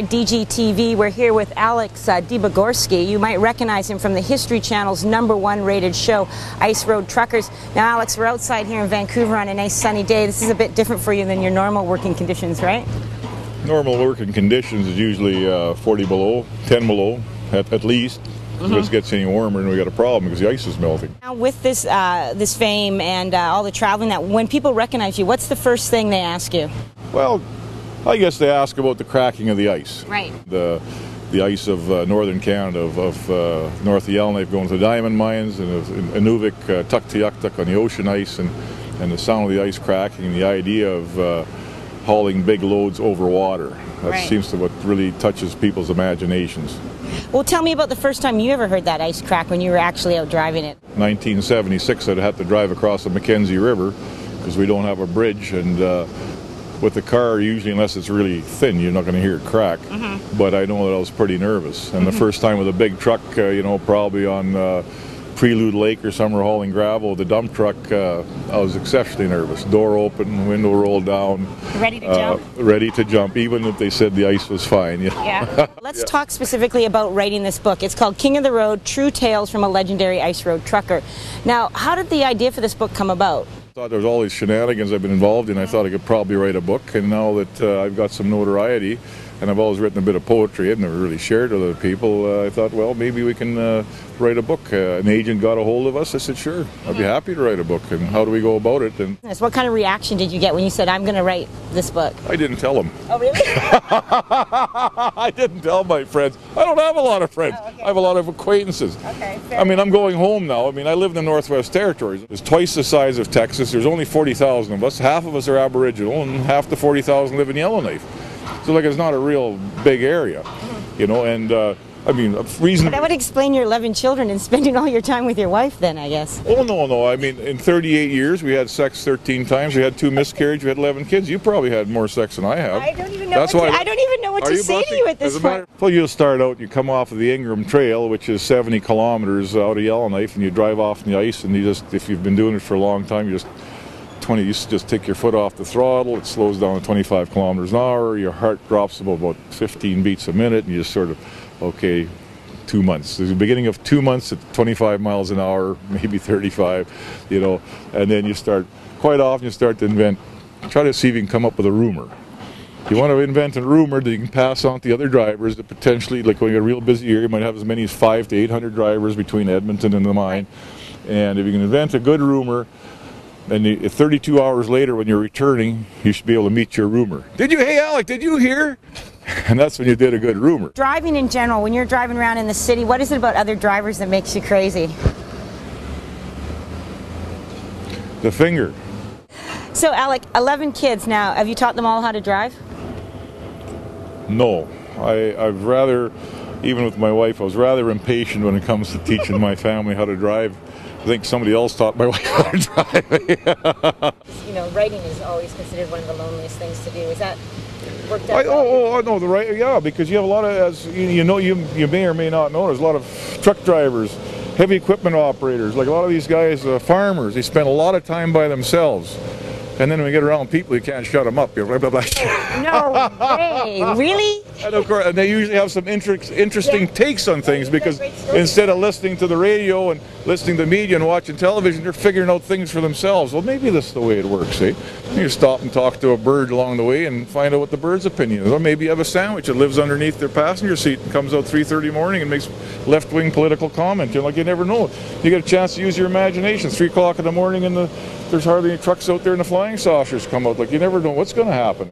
DGTV, we're here with Alex Debogorski. You might recognize him from the History Channel's #1 rated show, Ice Road Truckers. Now, Alex, we're outside here in Vancouver on a nice sunny day. This is a bit different for you than your normal working conditions, right? Normal working conditions is usually 40 below, 10 below at least. If it gets any warmer, and we got a problem because the ice is melting. Now, with this this fame and all the traveling, that when people recognize you, what's the first thing they ask you? Well, I guess they ask about the cracking of the ice. Right. The ice of northern Canada, of north of Yellowknife going to the diamond mines, and of Inuvik, Tuktoyaktuk on the ocean ice, and the sound of the ice cracking, and the idea of hauling big loads over water. That seems to what really touches people's imaginations. Well, tell me about the first time you ever heard that ice crack when you were actually out driving it. 1976, I'd have to drive across the Mackenzie River because we don't have a bridge, and with the car, usually, unless it's really thin, you're not going to hear it crack. But I know that I was pretty nervous. And the first time with a big truck, you know, probably on Prelude Lake or somewhere hauling gravel, the dump truck, I was exceptionally nervous. Door open, window rolled down. Ready to jump? Ready to jump, even if they said the ice was fine. Yeah. Let's talk specifically about writing this book. It's called King of the Road, True Tales from a Legendary Ice Road Trucker. Now, how did the idea for this book come about? I thought there was all these shenanigans I've been involved in. I thought I could probably write a book, and now that I've got some notoriety, and I've always written a bit of poetry, I've never really shared with other people, I thought, well, maybe we can write a book. An agent got a hold of us. I said, sure, I'd be happy to write a book. And how do we go about it? And what kind of reaction did you get when you said, I'm going to write this book? I didn't tell them. Oh, really? I didn't tell my friends. I don't have a lot of friends. Oh, okay. I have a lot of acquaintances. Okay, I mean, I'm going home now. I mean, I live in the Northwest Territories. It's twice the size of Texas. There's only 40,000 of us. Half of us are Aboriginal, and half the 40,000 live in Yellowknife. So, like, it's not a real big area, you know, and I mean, a reason. But that would explain your 11 children and spending all your time with your wife then, I guess. Oh, no. I mean, in 38 years, we had sex 13 times. We had 2 miscarriages. We had 11 kids. You probably had more sex than I have. I don't even know I don't even know what to say to you at this point. Well, you'll start out, you come off of the Ingram Trail, which is 70 kilometers out of Yellowknife, and you drive off in the ice, and you just, if you've been doing it for a long time, you just take your foot off the throttle, it slows down to 25 kilometers an hour, your heart drops about 15 beats a minute, and you just sort of, okay, 2 months. There's the beginning of 2 months at 25 miles an hour, maybe 35, you know, and then you start, quite often you start to invent, try to see if you can come up with a rumor. You want to invent a rumor that you can pass on to the other drivers that potentially, like when you're a real busy area, you might have as many as 500 to 800 drivers between Edmonton and the mine, and if you can invent a good rumor, and 32 hours later when you're returning, you should be able to meet your rumor. Hey Alec, did you hear? And that's when you did a good rumor. Driving in general, when you're driving around in the city, what is it about other drivers that makes you crazy? The finger. So Alec, 11 kids now, have you taught them all how to drive? No, I've rather, even with my wife, I was rather impatient when it comes to teaching my family how to drive. I think somebody else taught my wife how to drive. You know, writing is always considered one of the loneliest things to do. Is that worked out? No, yeah, because you have a lot of, as you know, you may or may not know, there's a lot of truck drivers, heavy equipment operators, like a lot of these guys, farmers. They spend a lot of time by themselves. And then when we get around people, you can't shut them up. You know, blah, blah, blah. No way, really? And of course, and they usually have some interesting takes on things, because instead of listening to the radio and listening to the media and watching television, they're figuring out things for themselves. Well, maybe this is the way it works, eh? You stop and talk to a bird along the way and find out what the bird's opinion is. Or maybe you have a sandwich that lives underneath their passenger seat and comes out 3:30 morning and makes left-wing political comment. You're like, you never know. You get a chance to use your imagination. 3 o'clock in the morning and there's hardly any trucks out there and the flying saucers come out. Like, you never know what's going to happen.